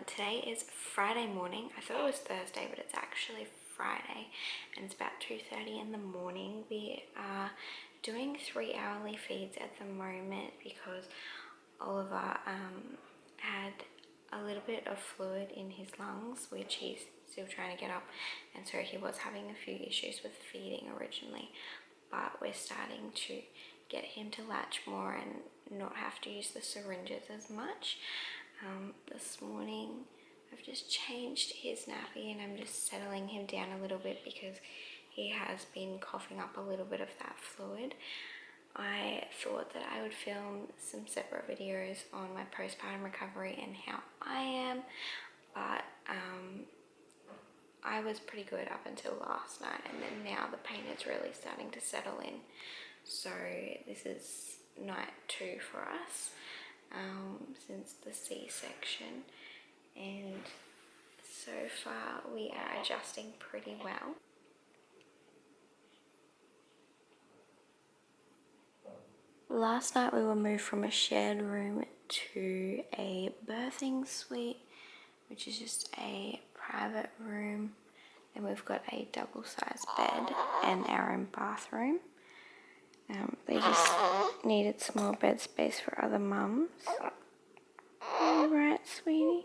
Today is Friday morning. I thought it was Thursday, but it's actually Friday, and it's about 2:30 in the morning. We are doing 3-hourly feeds at the moment because Oliver had a little bit of fluid in his lungs, which he's still trying to get up, and so he was having a few issues with feeding originally, but we're starting to get him to latch more and not have to use the syringes as much. This morning I've just changed his nappy and I'm just settling him down a little bit because he has been coughing up a little bit of that fluid. I thought that I would film some separate videos on my postpartum recovery and how I am, but I was pretty good up until last night, and then now the pain is really starting to settle in. So this is night 2 for us since the C-section, and so far we are adjusting pretty well. Last night we were moved from a shared room to a birthing suite, which is just a private room, and we've got a double-sized bed and our own bathroom. They just needed some more bed space for other mums. All right, sweetie?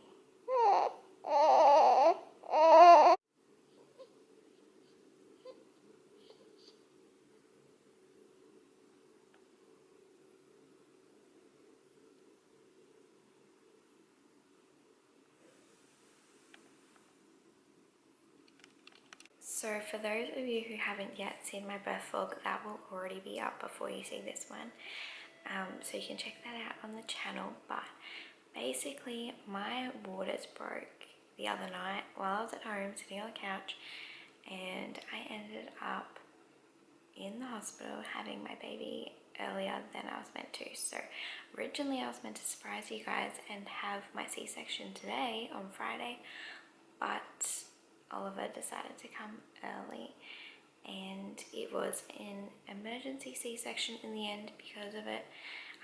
So for those of you who haven't yet seen my birth vlog, that will already be up before you see this one. So you can check that out on the channel. But basically my waters broke the other night while I was at home sitting on the couch, and I ended up in the hospital having my baby earlier than I was meant to. So originally I was meant to surprise you guys and have my C-section today on Friday, but Oliver decided to come early, and it was an emergency C-section in the end. Because of it,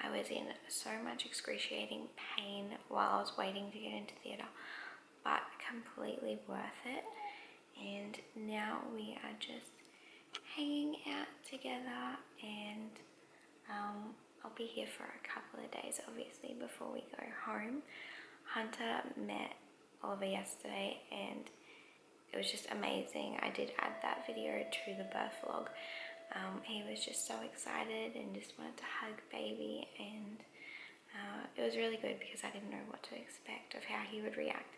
I was in so much excruciating pain while I was waiting to get into theatre, but completely worth it. And now we are just hanging out together, and I'll be here for a couple of days obviously before we go home. Hunter met Oliver yesterday and it was just amazing. I did add that video to the birth vlog. He was just so excited and just wanted to hug baby, and it was really good because I didn't know what to expect of how he would react.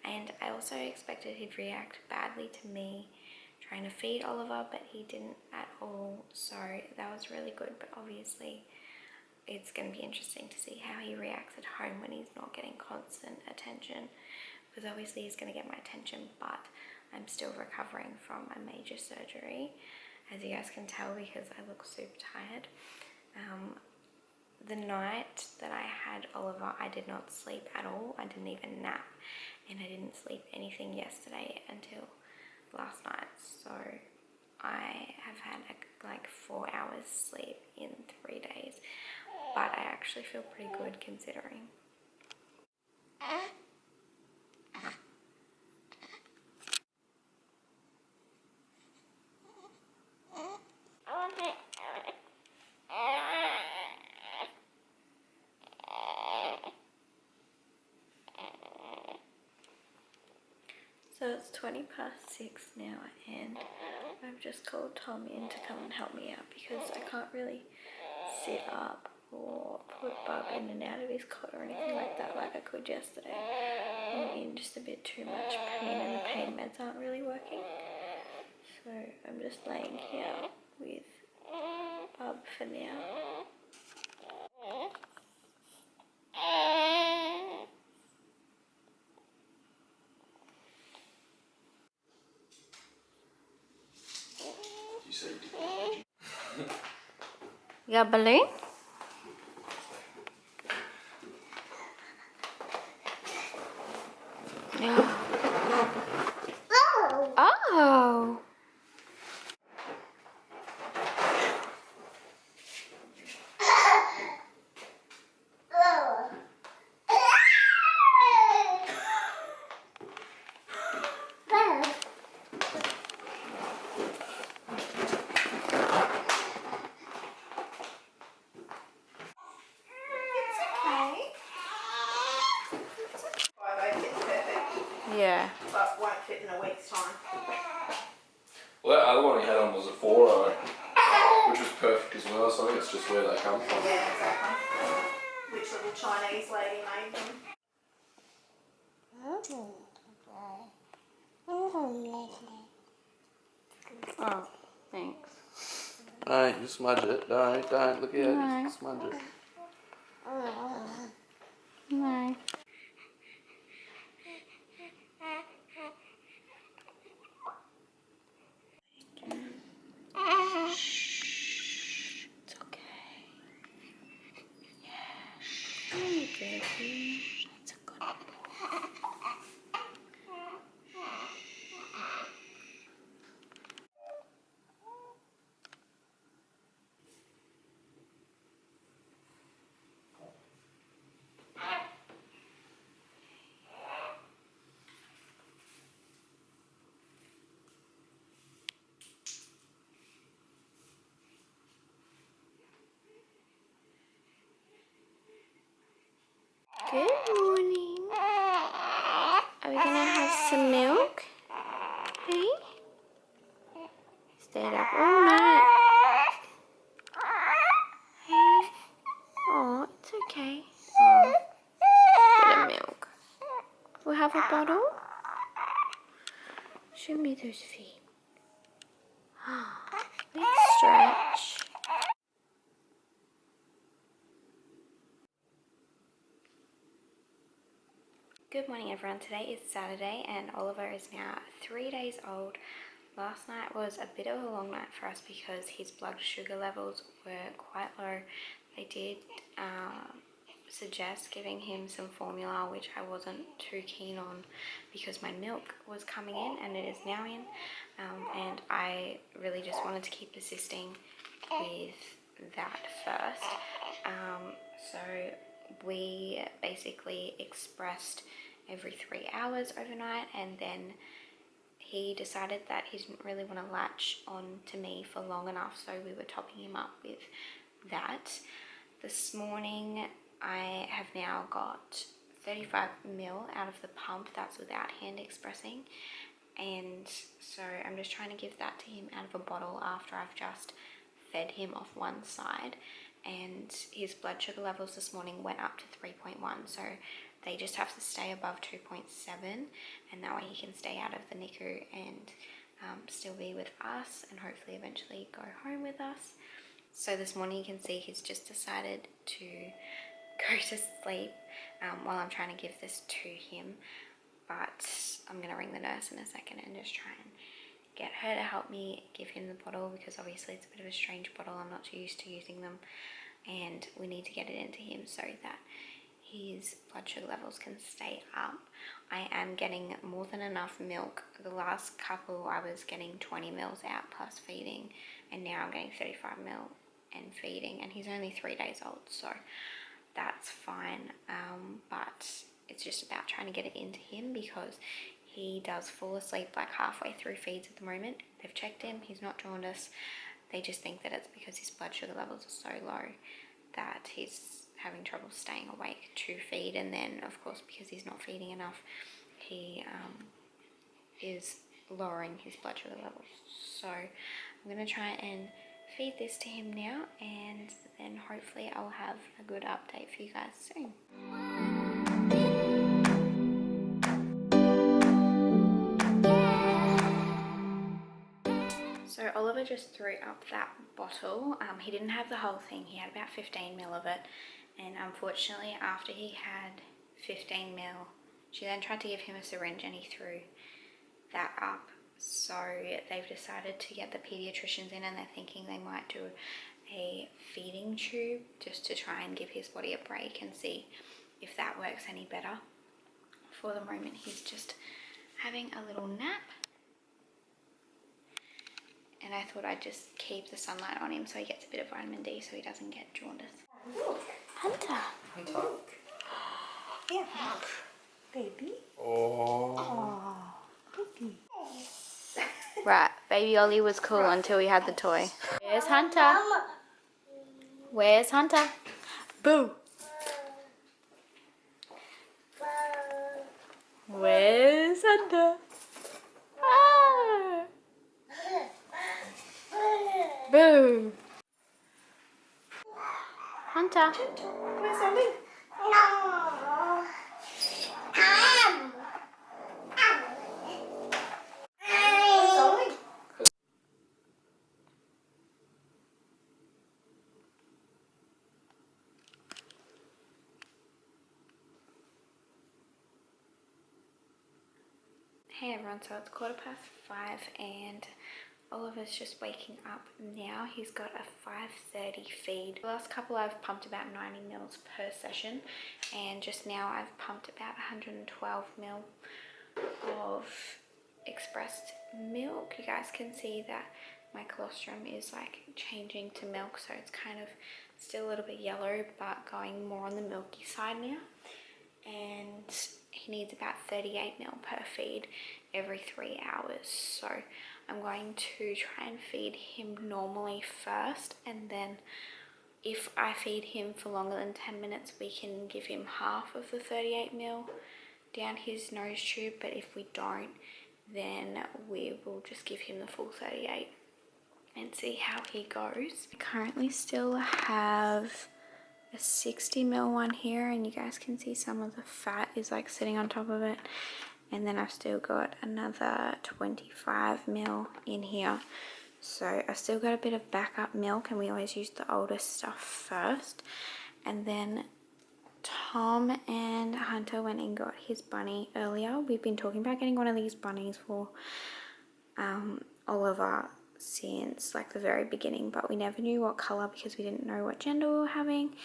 And I also expected he'd react badly to me trying to feed Oliver, but he didn't at all, so that was really good. But obviously it's going to be interesting to see how he reacts at home when he's not getting constant attention, because obviously he's going to get my attention, but I'm still recovering from a major surgery, as you guys can tell because I look super tired. The night that I had Oliver, I did not sleep at all. I didn't even nap, and I didn't sleep anything yesterday until last night. So I have had like 4 hours sleep in 3 days, but I actually feel pretty good considering. So it's 6:20 now, and I've just called Tom in to come and help me out because I can't really sit up or put Bub in and out of his cot or anything like that like I could yesterday. I'm in just a bit too much pain, and the pain meds aren't really working. So I'm just laying here with Bub for now. You got a balloon? Yeah. Oh! other one he had on was a 4-0, which was perfect as well, so I think it's just where they come from. Yeah, exactly. Which little Chinese lady made them? Oh, thanks. No, you smudge it. Don't. Look here, No. just smudge it. No. It's okay. Yeah. Oh, baby. It's a good boy. Good morning. Are we gonna have some milk? Hey? Stayed up all night. Hey? Oh, it's okay. Oh, bit of milk. We'll have a bottle. Show me those feet. Let's stretch. Good morning everyone, today is Saturday and Oliver is now 3 days old. Last night was a bit of a long night for us because his blood sugar levels were quite low. They did suggest giving him some formula, which I wasn't too keen on because my milk was coming in and it is now in, and I really just wanted to keep persisting with that first. So we basically expressed every 3 hours overnight, and then he decided that he didn't really want to latch on to me for long enough, so we were topping him up with that. This morning I have now got 35 ml out of the pump. That's without hand expressing, and so I'm just trying to give that to him out of a bottle after I've just fed him off one side. And his blood sugar levels this morning went up to 3.1, so they just have to stay above 2.7, and that way he can stay out of the NICU and still be with us and hopefully eventually go home with us. So this morning you can see he's just decided to go to sleep while I'm trying to give this to him, but I'm going to ring the nurse in a second and just try and get her to help me give him the bottle, because obviously it's a bit of a strange bottle, I'm not too used to using them, and we need to get it into him so that his blood sugar levels can stay up. I am getting more than enough milk. The last couple I was getting 20 mils out plus feeding, and now I'm getting 35 mil and feeding, and he's only 3 days old, so that's fine. But it's just about trying to get it into him because he does fall asleep like halfway through feeds at the moment. They've checked him, he's not jaundiced. They just think that it's because his blood sugar levels are so low that he's having trouble staying awake to feed, and then of course because he's not feeding enough, he is lowering his blood sugar levels. So I'm going to try and feed this to him now, and then hopefully I'll have a good update for you guys soon. So Oliver just threw up that bottle. He didn't have the whole thing, he had about 15 ml of it, and unfortunately after he had 15 ml, she then tried to give him a syringe and he threw that up. So they've decided to get the pediatricians in, and they're thinking they might do a feeding tube just to try and give his body a break and see if that works any better. For the moment he's just having a little nap, and I thought I'd just keep the sunlight on him so he gets a bit of vitamin D so he doesn't get jaundice. Look, Hunter. Hunter. Yeah. Baby. Oh. Baby. Right, baby Ollie was cool until he had the toy. Where's Hunter? Where's Hunter? Boo! Where's Hunter? Ah. Hunter. Where's Ellie? Where's Ollie? Hey everyone, so it's 5:15 and Oliver's just waking up now. He's got a 5:30 feed. The last couple I've pumped about 90 mils per session, and just now I've pumped about 112 mil of expressed milk. You guys can see that my colostrum is like changing to milk, so it's kind of still a little bit yellow but going more on the milky side now. And he needs about 38 mil per feed every 3 hours, so I'm going to try and feed him normally first, and then if I feed him for longer than 10 minutes we can give him half of the 38 mil down his nose tube, but if we don't then we will just give him the full 38 and see how he goes. I currently still have a 60 mil one here, and you guys can see some of the fat is like sitting on top of it, and then I've still got another 25 mil in here, so I've still got a bit of backup milk, and we always use the oldest stuff first. And then Tom and Hunter went and got his bunny earlier. We've been talking about getting one of these bunnies for Oliver since like the very beginning, but we never knew what color because we didn't know what gender we were having.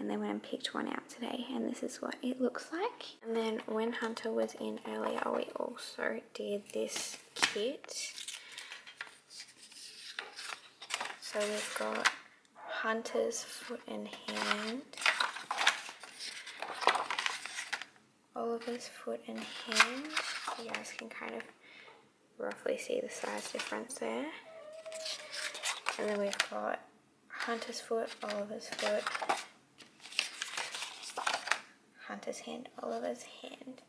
And then went and picked one out today, and this is what it looks like. And then when Hunter was in earlier, we also did this kit. So we've got Hunter's foot and hand, Oliver's foot and hand. You guys can kind of roughly see the size difference there. And then we've got Hunter's foot, Oliver's foot, Hunter's hand, Oliver's hand.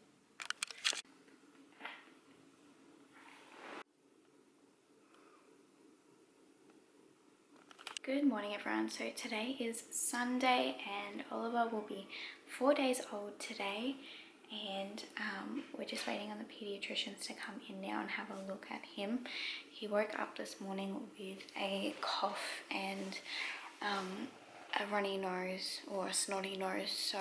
Good morning everyone. So today is Sunday and Oliver will be 4 days old today, and we're just waiting on the pediatricians to come in now and have a look at him. He woke up this morning with a cough and a runny nose or a snotty nose, so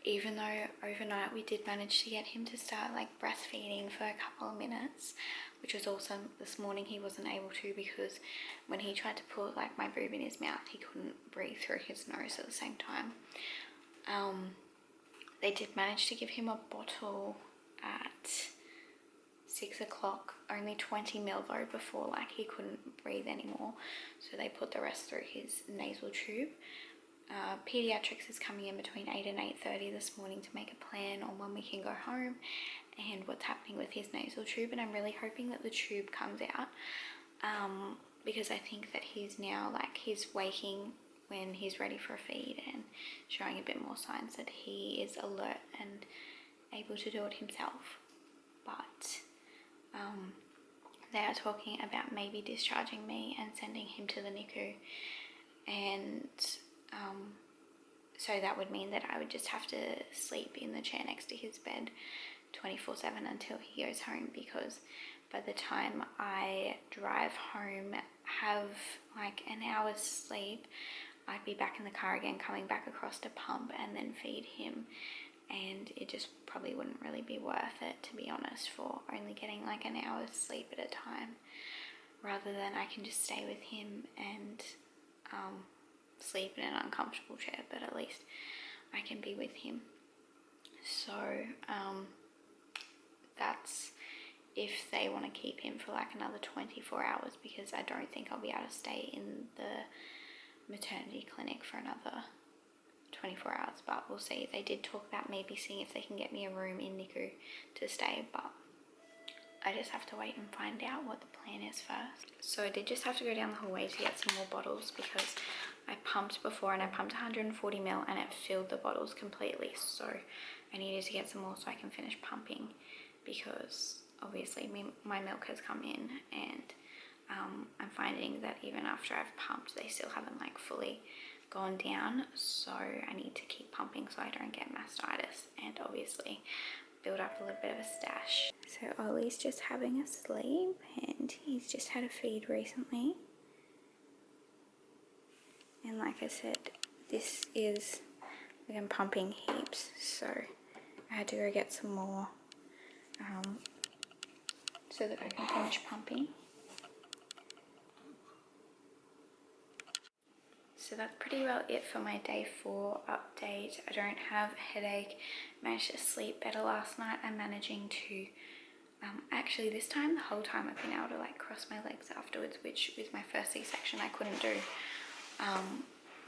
even though overnight we did manage to get him to start like breastfeeding for a couple of minutes, which was awesome, this morning he wasn't able to because when he tried to put like my boob in his mouth he couldn't breathe through his nose at the same time. They did manage to give him a bottle at 6 o'clock, only 20 mil though, before like he couldn't breathe anymore, so they put the rest through his nasal tube. Pediatrics is coming in between 8 and 8:30 this morning to make a plan on when we can go home and what's happening with his nasal tube, and I'm really hoping that the tube comes out because I think that he's now like he's waking when he's ready for a feed and showing a bit more signs that he is alert and able to do it himself. But they are talking about maybe discharging me and sending him to the NICU, and so that would mean that I would just have to sleep in the chair next to his bed 24/7 until he goes home, because by the time I drive home, have like an hour's sleep, I'd be back in the car again, coming back across to pump and then feed him, and it just probably wouldn't really be worth it, to be honest, for only getting like an hour's sleep at a time, rather than I can just stay with him and sleep in an uncomfortable chair, but at least I can be with him. So that's if they want to keep him for like another 24 hours, because I don't think I'll be able to stay in the maternity clinic for another 24 hours, but we'll see. They did talk about maybe seeing if they can get me a room in NICU to stay, but I just have to wait and find out what the plan is first. So I did just have to go down the hallway to get some more bottles because I pumped before and I pumped 140 ml and it filled the bottles completely, so I needed to get some more so I can finish pumping, because obviously my milk has come in, and I'm finding that even after I've pumped they still haven't like fully gone down, so I need to keep pumping so I don't get mastitis and obviously build up a little bit of a stash. So Ollie's just having a sleep and he's just had a feed recently. And like I said, this is, like, I'm pumping heaps, so I had to go get some more so that I can finish pumping. So that's pretty well it for my day 4 update. I don't have a headache, managed to sleep better last night. I'm managing to, actually this time, the whole time I've been able to like cross my legs afterwards, which with my first C-section I couldn't do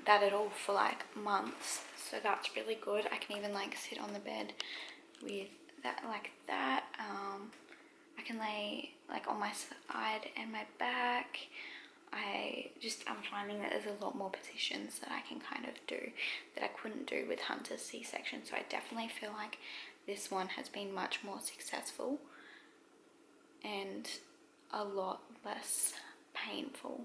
that at all for like months. So that's really good. I can even like sit on the bed with that like that. I can lay like on my side and my back. I'm finding that there's a lot more positions that I can kind of do that I couldn't do with Hunter's C-section. So I definitely feel like this one has been much more successful and a lot less painful.